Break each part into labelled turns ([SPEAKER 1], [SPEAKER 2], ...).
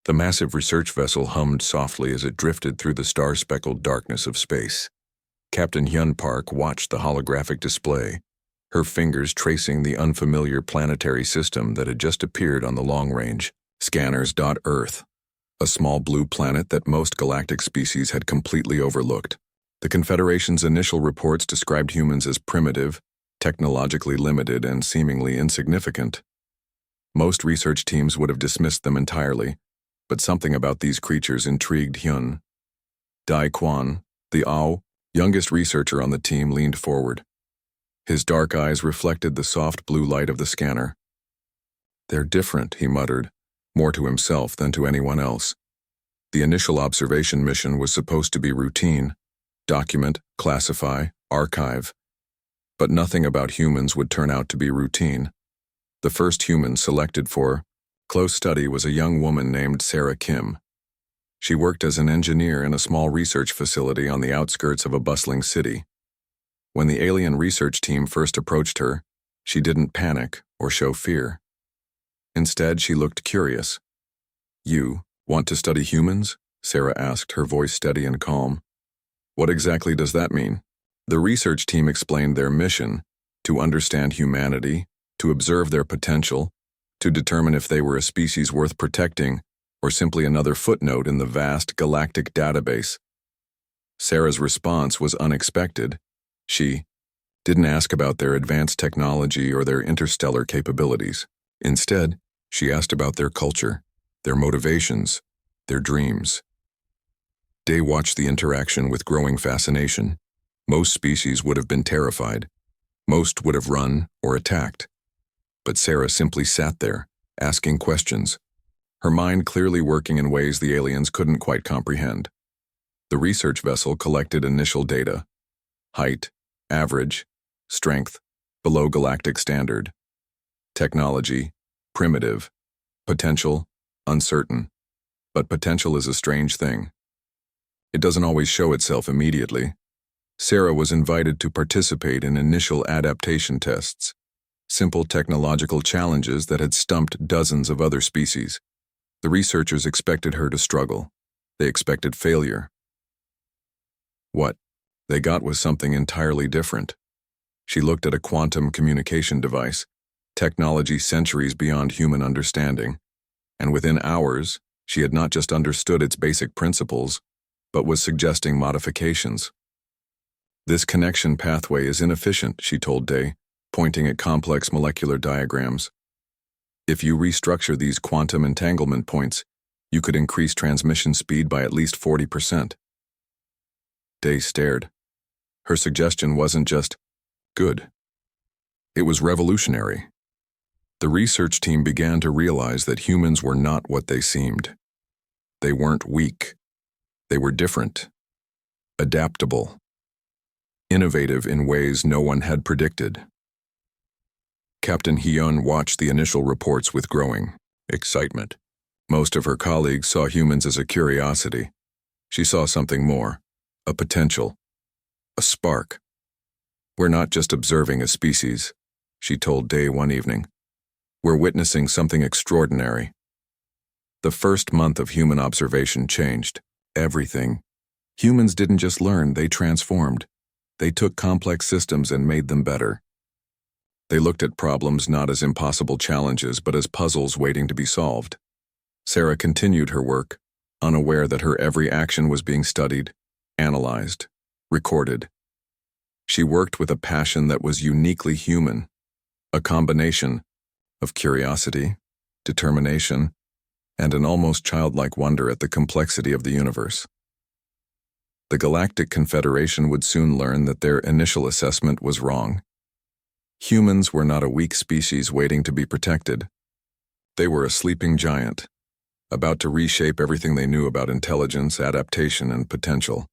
[SPEAKER 1] The massive research vessel hummed softly as it drifted through the star-speckled darkness of space. Captain Hyun Park watched the holographic display, her fingers tracing the unfamiliar planetary system that had just appeared on the long-range scanners. Earth, a small blue planet that most galactic species had completely overlooked. The Confederation's initial reports described humans as primitive, technologically limited, and seemingly insignificant. Most research teams would have dismissed them entirely, but something about these creatures intrigued Hyun. Dai Kwan, the youngest researcher on the team, leaned forward. His dark eyes reflected the soft blue light of the scanner. "They're different," he muttered, more to himself than to anyone else. The initial observation mission was supposed to be routine: document, classify, archive. But nothing about humans would turn out to be routine. The first human selected for close study was a young woman named Sarah Kim. She worked as an engineer in a small research facility on the outskirts of a bustling city. When the alien research team first approached her, she didn't panic or show fear. Instead, she looked curious. "You want to study humans?" Sarah asked, her voice steady and calm. "What exactly does that mean?" The research team explained their mission: to understand humanity, to observe their potential, to determine if they were a species worth protecting or simply another footnote in the vast galactic database. Sarah's response was unexpected. She didn't ask about their advanced technology or their interstellar capabilities. Instead, she asked about their culture, their motivations, their dreams. Day watched the interaction with growing fascination. Most species would have been terrified. Most would have run or attacked. But Sarah simply sat there, asking questions, her mind clearly working in ways the aliens couldn't quite comprehend. The research vessel collected initial data: height, average, strength, below galactic standard. Technology, primitive. Potential, uncertain. But potential is a strange thing. It doesn't always show itself immediately. Sarah was invited to participate in initial adaptation tests, simple technological challenges that had stumped dozens of other species. The researchers expected her to struggle. They expected failure. What they got was something entirely different. She looked at a quantum communication device, technology centuries beyond human understanding, and within hours, she had not just understood its basic principles, but was suggesting modifications. "This connection pathway is inefficient," she told Day, pointing at complex molecular diagrams. "If you restructure these quantum entanglement points, you could increase transmission speed by at least 40%. Day stared. Her suggestion wasn't just good. It was revolutionary. The research team began to realize that humans were not what they seemed. They weren't weak. They were different, adaptable, innovative in ways no one had predicted. Captain Hyun watched the initial reports with growing excitement. Most of her colleagues saw humans as a curiosity. She saw something more, a potential, a spark. "We're not just observing a species," she told Day one evening. "We're witnessing something extraordinary." The first month of human observation changed everything. Humans didn't just learn, they transformed. They took complex systems and made them better. They looked at problems not as impossible challenges, but as puzzles waiting to be solved. Sarah continued her work, unaware that her every action was being studied, analyzed, recorded. She worked with a passion that was uniquely human, a combination of curiosity, determination, and an almost childlike wonder at the complexity of the universe. The Galactic Confederation would soon learn that their initial assessment was wrong. Humans were not a weak species waiting to be protected. They were a sleeping giant, about to reshape everything they knew about intelligence, adaptation, and potential.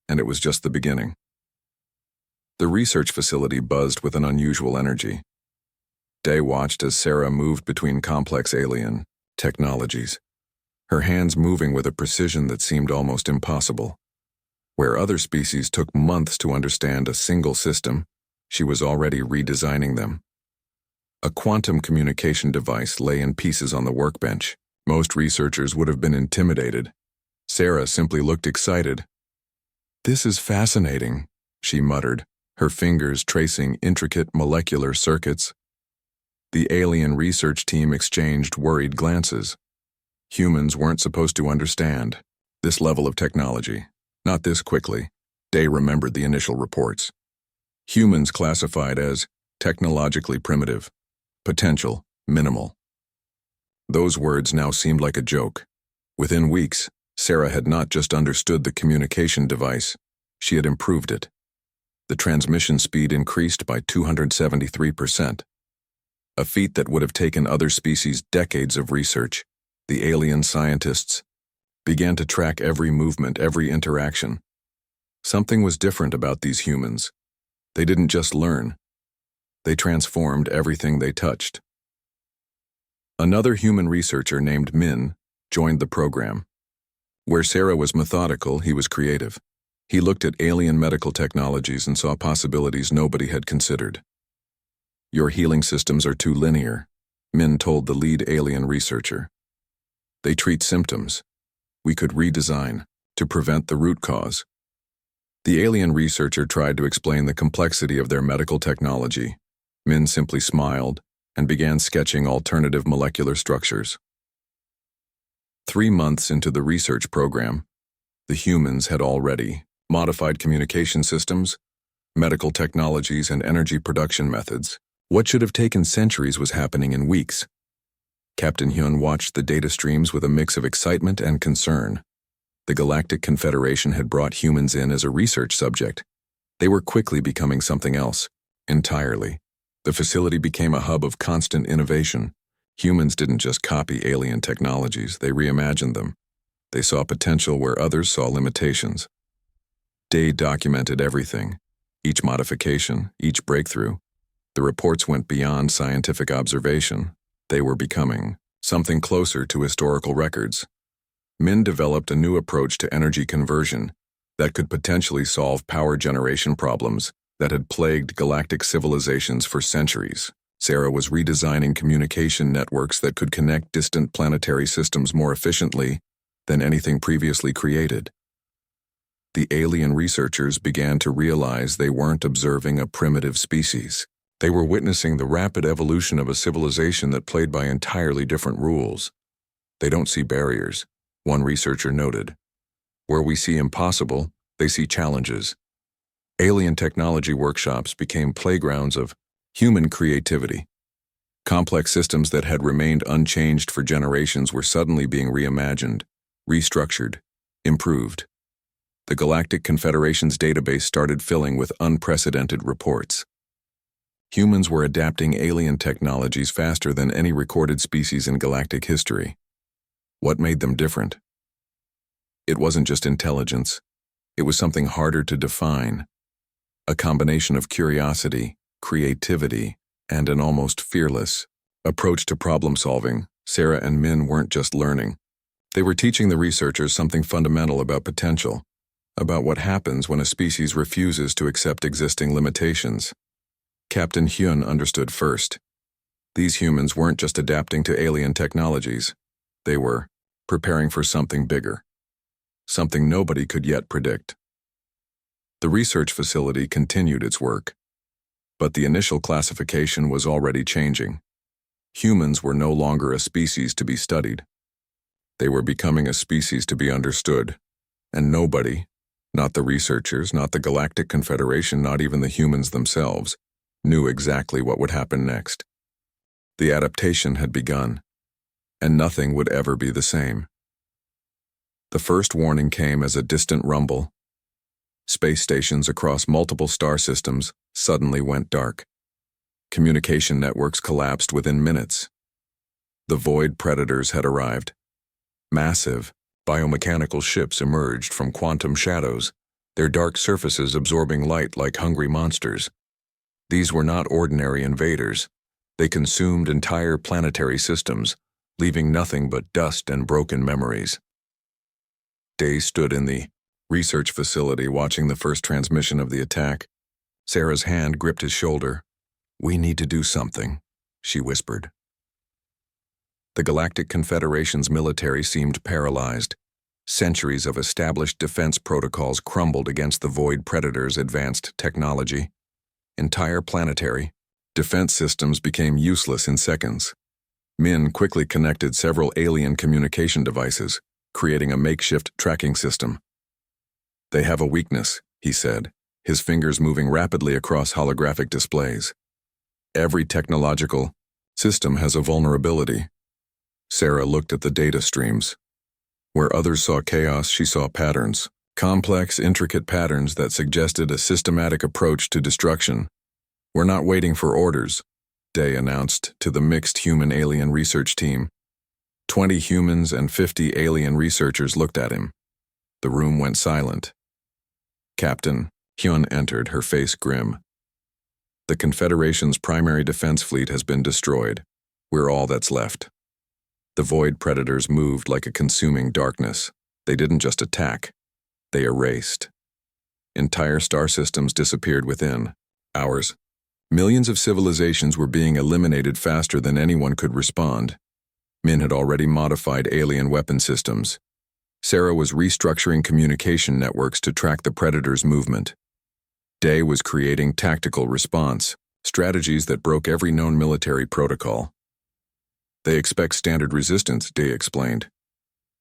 [SPEAKER 1] And it was just the beginning. The research facility buzzed with an unusual energy. Day watched as Sarah moved between complex alien technologies, her hands moving with a precision that seemed almost impossible. Where other species took months to understand a single system, she was already redesigning them. A quantum communication device lay in pieces on the workbench, Most researchers would have been intimidated. Sarah simply looked excited. "This is fascinating," she muttered, her fingers tracing intricate molecular circuits. The alien research team exchanged worried glances. Humans weren't supposed to understand this level of technology. Not this quickly. Day remembered the initial reports. Humans classified as technologically primitive, potential minimal. Those words now seemed like a joke. Within weeks, Sarah had not just understood the communication device, she had improved it. The transmission speed increased by 273%. A feat that would have taken other species decades of research. The alien scientists began to track every movement, every interaction. Something was different about these humans. They didn't just learn. They transformed everything they touched. Another human researcher named Min joined the program. Where Sarah was methodical, he was creative. He looked at alien medical technologies and saw possibilities nobody had considered. "Your healing systems are too linear," Min told the lead alien researcher. "They treat symptoms. We could redesign to prevent the root cause." The alien researcher tried to explain the complexity of their medical technology. Min simply smiled and began sketching alternative molecular structures. 3 months into the research program, the humans had already modified communication systems, medical technologies, and energy production methods. What should have taken centuries was happening in weeks. Captain Hyun watched the data streams with a mix of excitement and concern. The Galactic Confederation had brought humans in as a research subject. They were quickly becoming something else, entirely. The facility became a hub of constant innovation. Humans didn't just copy alien technologies, they reimagined them. They saw potential where others saw limitations. Day documented everything, each modification, each breakthrough. The reports went beyond scientific observation. They were becoming something closer to historical records. Min developed a new approach to energy conversion that could potentially solve power generation problems that had plagued galactic civilizations for centuries. Sarah was redesigning communication networks that could connect distant planetary systems more efficiently than anything previously created. The alien researchers began to realize they weren't observing a primitive species. They were witnessing the rapid evolution of a civilization that played by entirely different rules. "They don't see barriers," one researcher noted. "Where we see impossible, they see challenges." Alien technology workshops became playgrounds of human creativity. Complex systems that had remained unchanged for generations were suddenly being reimagined, restructured, improved. The Galactic Confederation's database started filling with unprecedented reports. Humans were adapting alien technologies faster than any recorded species in galactic history. What made them different? It wasn't just intelligence. It was something harder to define. A combination of curiosity, creativity, and an almost fearless approach to problem solving. Sarah and Min weren't just learning. They were teaching the researchers something fundamental about potential, about what happens when a species refuses to accept existing limitations. Captain Hyun understood first. These humans weren't just adapting to alien technologies. They were preparing for something bigger, something nobody could yet predict. The research facility continued its work, but the initial classification was already changing. Humans were no longer a species to be studied. They were becoming a species to be understood, and nobody, not the researchers, not the Galactic Confederation, not even the humans themselves, knew exactly what would happen next. The adaptation had begun, and nothing would ever be the same. The first warning came as a distant rumble. Space stations across multiple star systems suddenly went dark. Communication networks collapsed within minutes. The void predators had arrived. Massive, biomechanical ships emerged from quantum shadows, their dark surfaces absorbing light like hungry monsters. These were not ordinary invaders. They consumed entire planetary systems, leaving nothing but dust and broken memories. Day stood in the research facility watching the first transmission of the attack. Sarah's hand gripped his shoulder. "We need to do something," she whispered. The Galactic Confederation's military seemed paralyzed. Centuries of established defense protocols crumbled against the Void Predators' advanced technology. Entire planetary defense systems became useless in seconds. Min quickly connected several alien communication devices, creating a makeshift tracking system. "They have a weakness," he said, his fingers moving rapidly across holographic displays. "Every technological system has a vulnerability." Sarah looked at the data streams. Where others saw chaos, she saw patterns. Complex, intricate patterns that suggested a systematic approach to destruction. "We're not waiting for orders," Day announced to the mixed human-alien research team. 20 humans and 50 alien researchers looked at him. The room went silent. Captain Hyun entered, her face grim. "The Confederation's primary defense fleet has been destroyed. We're all that's left." The Void Predators moved like a consuming darkness. They didn't just attack. They erased. Entire star systems disappeared within hours. Millions of civilizations were being eliminated faster than anyone could respond. Min had already modified alien weapon systems. Sarah was restructuring communication networks to track the Predators' movement. Day was creating tactical response strategies that broke every known military protocol. "They expect standard resistance," Day explained.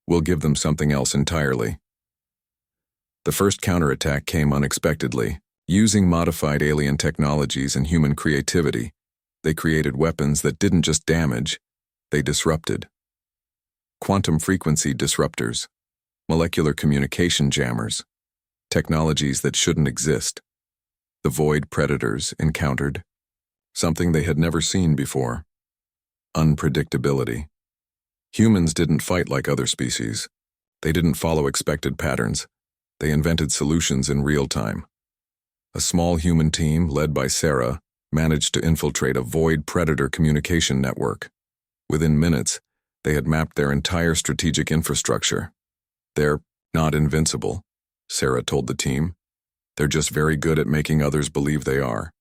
[SPEAKER 1] "We'll give them something else entirely." The first counterattack came unexpectedly. Using modified alien technologies and human creativity, they created weapons that didn't just damage, they disrupted. Quantum frequency disruptors, molecular communication jammers, technologies that shouldn't exist. The Void Predators encountered something they had never seen before: unpredictability. Humans didn't fight like other species. They didn't follow expected patterns. They invented solutions in real time. A small human team, led by Sarah, managed to infiltrate a Void Predator communication network. Within minutes, they had mapped their entire strategic infrastructure. "They're not invincible," Sarah told the team. "They're just very good at making others believe they are."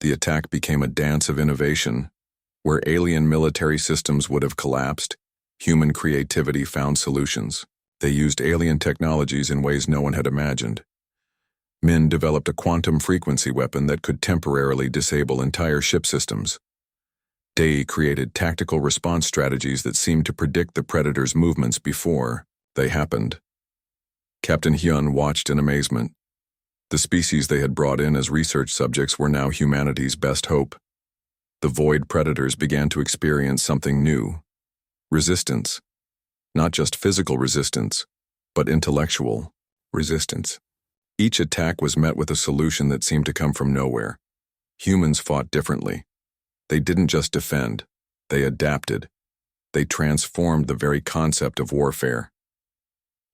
[SPEAKER 1] The attack became a dance of innovation. Where alien military systems would have collapsed, human creativity found solutions. They used alien technologies in ways no one had imagined. Min developed a quantum frequency weapon that could temporarily disable entire ship systems. Day created tactical response strategies that seemed to predict the Predators' movements before they happened. Captain Hyun watched in amazement. The species they had brought in as research subjects were now humanity's best hope. The Void Predators began to experience something new: resistance. Not just physical resistance, but intellectual resistance. Each attack was met with a solution that seemed to come from nowhere. Humans fought differently. They didn't just defend, they adapted. They transformed the very concept of warfare.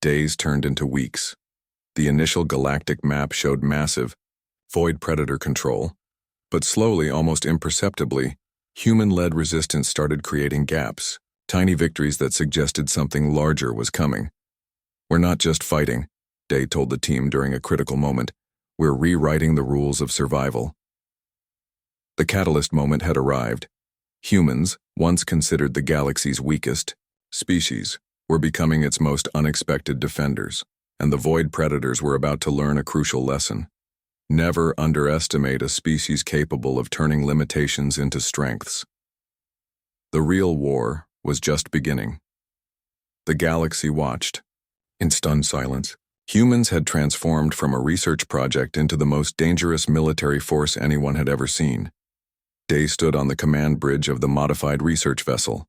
[SPEAKER 1] Days turned into weeks. The initial galactic map showed massive Void Predator control, but slowly, almost imperceptibly, human-led resistance started creating gaps, tiny victories that suggested something larger was coming. "We're not just fighting," Day told the team during a critical moment. "We're rewriting the rules of survival." The catalyst moment had arrived. Humans, once considered the galaxy's weakest species, were becoming its most unexpected defenders, and the Void Predators were about to learn a crucial lesson. Never underestimate a species capable of turning limitations into strengths. The real war was just beginning. The galaxy watched. In stunned silence, humans had transformed from a research project into the most dangerous military force anyone had ever seen. Day stood on the command bridge of the modified research vessel.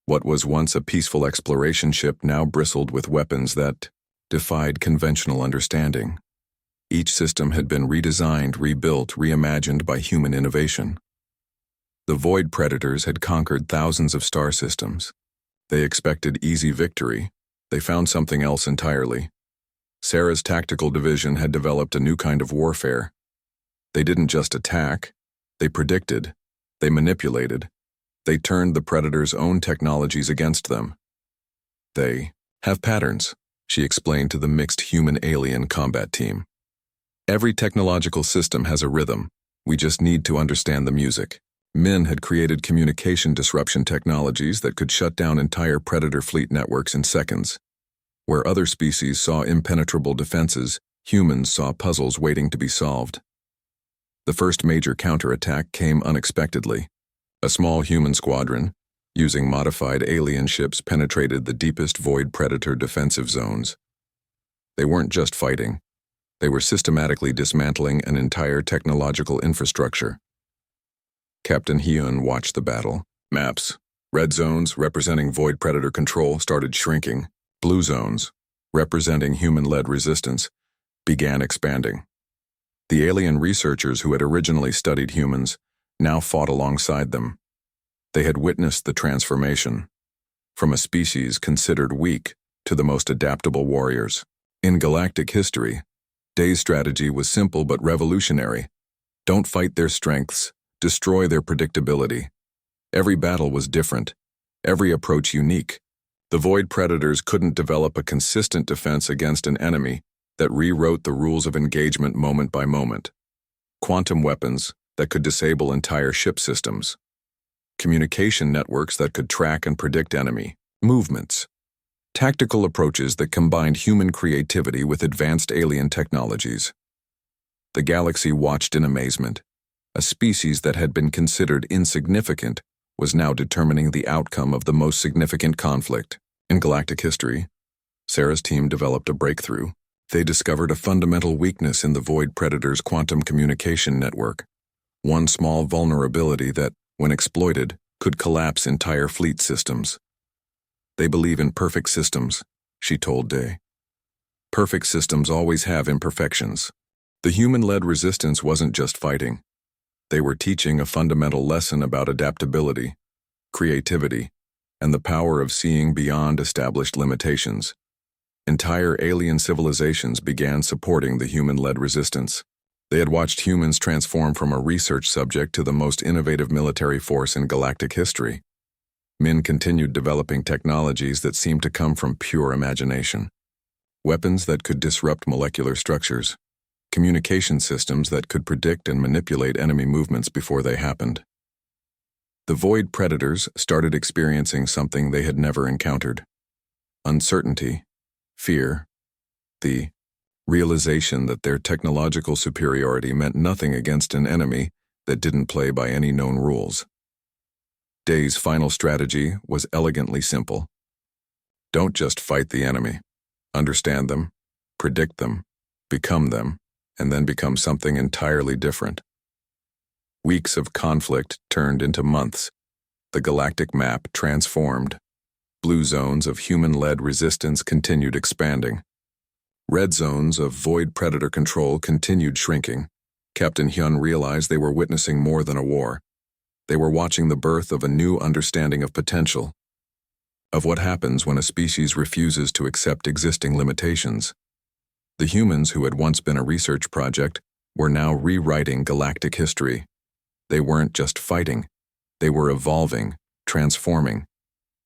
[SPEAKER 1] What was once a peaceful exploration ship now bristled with weapons that defied conventional understanding. Each system had been redesigned, rebuilt, reimagined by human innovation. The Void Predators had conquered thousands of star systems. They expected easy victory. They found something else entirely. Sarah's tactical division had developed a new kind of warfare. They didn't just attack. They predicted. They manipulated. They turned the Predators' own technologies against them. "They have patterns," she explained to the mixed human-alien combat team. "Every technological system has a rhythm. We just need to understand the music." Min had created communication disruption technologies that could shut down entire predator fleet networks in seconds. Where other species saw impenetrable defenses, humans saw puzzles waiting to be solved. The first major counterattack came unexpectedly. A small human squadron, using modified alien ships, penetrated the deepest void predator defensive zones. They weren't just fighting. They were systematically dismantling an entire technological infrastructure. Captain Hyun watched the battle. Maps. Red zones, representing void predator control, started shrinking. Blue zones, representing human-led resistance, began expanding. The alien researchers who had originally studied humans now fought alongside them. They had witnessed the transformation, from a species considered weak to the most adaptable warriors. In galactic history, Day's strategy was simple but revolutionary. Don't fight their strengths, destroy their predictability. Every battle was different, every approach unique. The void predators couldn't develop a consistent defense against an enemy that rewrote the rules of engagement moment by moment. Quantum weapons that could disable entire ship systems. Communication networks that could track and predict enemy movements. Tactical approaches that combined human creativity with advanced alien technologies. The galaxy watched in amazement. A species that had been considered insignificant was now determining the outcome of the most significant conflict. In galactic history, Sarah's team developed a breakthrough. They discovered a fundamental weakness in the Void Predator's quantum communication network. One small vulnerability that, when exploited, could collapse entire fleet systems. They believe in perfect systems, she told Day. Perfect systems always have imperfections. The human-led resistance wasn't just fighting. They were teaching a fundamental lesson about adaptability, creativity, and the power of seeing beyond established limitations. Entire alien civilizations began supporting the human-led resistance. They had watched humans transform from a research subject to the most innovative military force in galactic history. Min continued developing technologies that seemed to come from pure imagination. Weapons that could disrupt molecular structures. Communication systems that could predict and manipulate enemy movements before they happened. The Void Predators started experiencing something they had never encountered. Uncertainty, fear, the realization that their technological superiority meant nothing against an enemy that didn't play by any known rules. Day's final strategy was elegantly simple. Don't just fight the enemy. Understand them, predict them, become them, and then become something entirely different. Weeks of conflict turned into months. The galactic map transformed. Blue zones of human-led resistance continued expanding. Red zones of void predator control continued shrinking. Captain Hyun realized they were witnessing more than a war. They were watching the birth of a new understanding of potential, of what happens when a species refuses to accept existing limitations. The humans who had once been a research project were now rewriting galactic history. They weren't just fighting. They were evolving, transforming,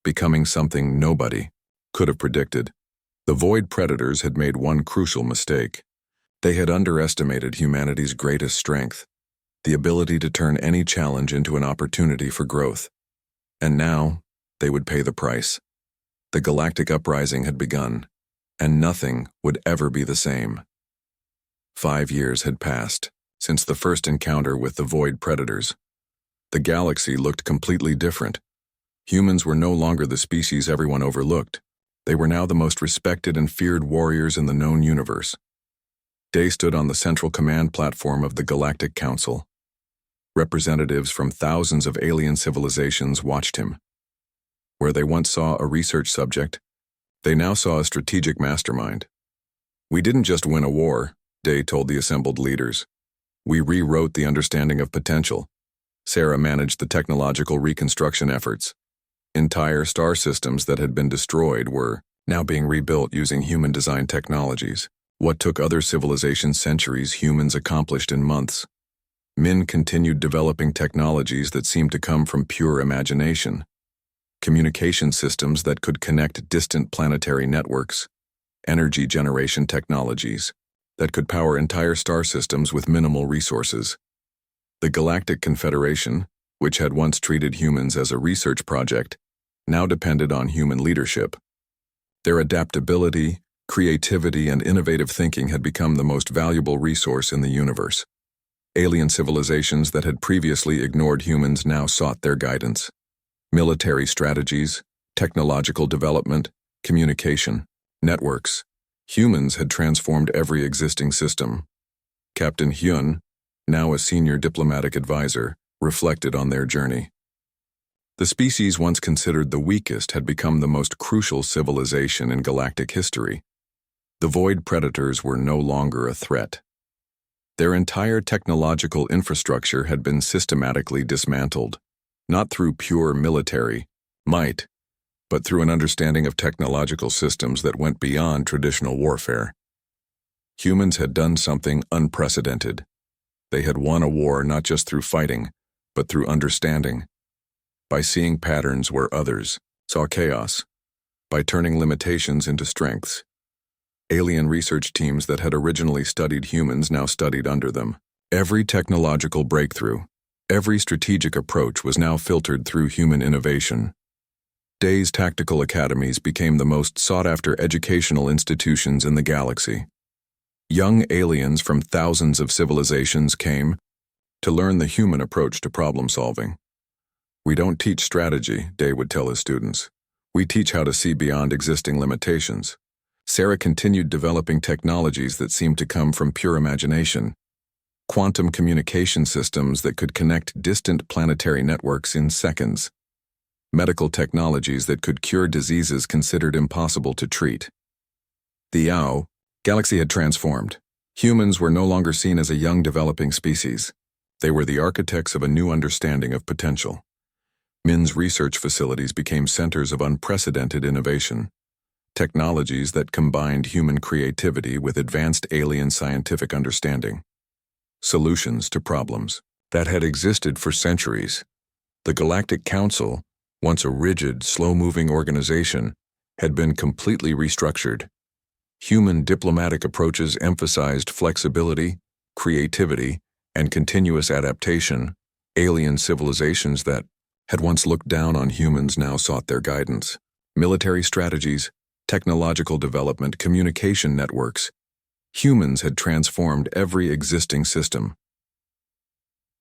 [SPEAKER 1] becoming something nobody could have predicted. The Void Predators had made one crucial mistake. They had underestimated humanity's greatest strength, the ability to turn any challenge into an opportunity for growth. And now, they would pay the price. The galactic uprising had begun, and nothing would ever be the same. 5 years had passed since the first encounter with the Void Predators. The galaxy looked completely different. Humans were no longer the species everyone overlooked. They were now the most respected and feared warriors in the known universe. Day stood on the central command platform of the Galactic Council. Representatives from thousands of alien civilizations watched him. Where they once saw a research subject, they now saw a strategic mastermind. We didn't just win a war, Day told the assembled leaders. We rewrote the understanding of potential. Sarah managed the technological reconstruction efforts. Entire star systems that had been destroyed were now being rebuilt using human-designed technologies. What took other civilizations centuries, humans accomplished in months. Min continued developing technologies that seemed to come from pure imagination. Communication systems that could connect distant planetary networks. Energy generation technologies that could power entire star systems with minimal resources. The Galactic Confederation, which had once treated humans as a research project, now depended on human leadership. Their adaptability, creativity, and innovative thinking had become the most valuable resource in the universe. Alien civilizations that had previously ignored humans now sought their guidance. Military strategies, technological development, communication, networks. Humans had transformed every existing system. Captain Hyun, now a senior diplomatic advisor, reflected on their journey. The species once considered the weakest had become the most crucial civilization in galactic history. The void predators were no longer a threat. Their entire technological infrastructure had been systematically dismantled, not through pure military might, but through an understanding of technological systems that went beyond traditional warfare. Humans had done something unprecedented. They had won a war not just through fighting, but through understanding. By seeing patterns where others saw chaos. By turning limitations into strengths. Alien research teams that had originally studied humans now studied under them. Every technological breakthrough, every strategic approach was now filtered through human innovation. Day's tactical academies became the most sought-after educational institutions in the galaxy. Young aliens from thousands of civilizations came to learn the human approach to problem-solving. "We don't teach strategy," Day would tell his students. "We teach how to see beyond existing limitations." Sarah continued developing technologies that seemed to come from pure imagination. Quantum communication systems that could connect distant planetary networks in seconds. Medical technologies that could cure diseases considered impossible to treat. The galaxy had transformed. Humans were no longer seen as a young developing species. They were the architects of a new understanding of potential. Min's research facilities became centers of unprecedented innovation. Technologies that combined human creativity with advanced alien scientific understanding. Solutions to problems that had existed for centuries. The Galactic Council, once a rigid, slow-moving organization, had been completely restructured. Human diplomatic approaches emphasized flexibility, creativity, and continuous adaptation. Alien civilizations that had once looked down on humans now sought their guidance. Military strategies, technological development, communication networks. Humans had transformed every existing system.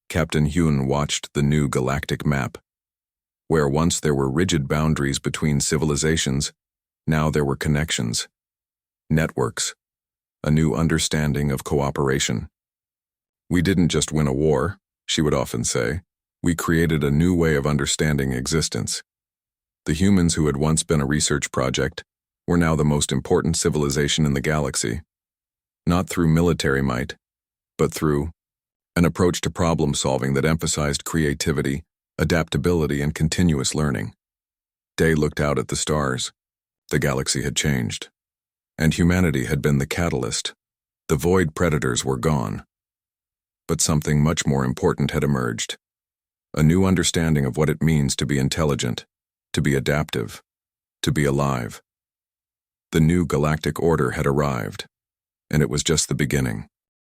[SPEAKER 1] Captain Hyun watched the new galactic map. Where once there were rigid boundaries between civilizations, now there were connections. Networks. A new understanding of cooperation. "We didn't just win a war," she would often say. "We created a new way of understanding existence." The humans who had once been a research project were now the most important civilization in the galaxy. Not through military might, but through an approach to problem-solving that emphasized creativity, adaptability, and continuous learning. Day looked out at the stars. The galaxy had changed. And humanity had been the catalyst. The void predators were gone. But something much more important had emerged. A new understanding of what it means to be intelligent, to be adaptive, to be alive. The new galactic order had arrived, and it was just the beginning.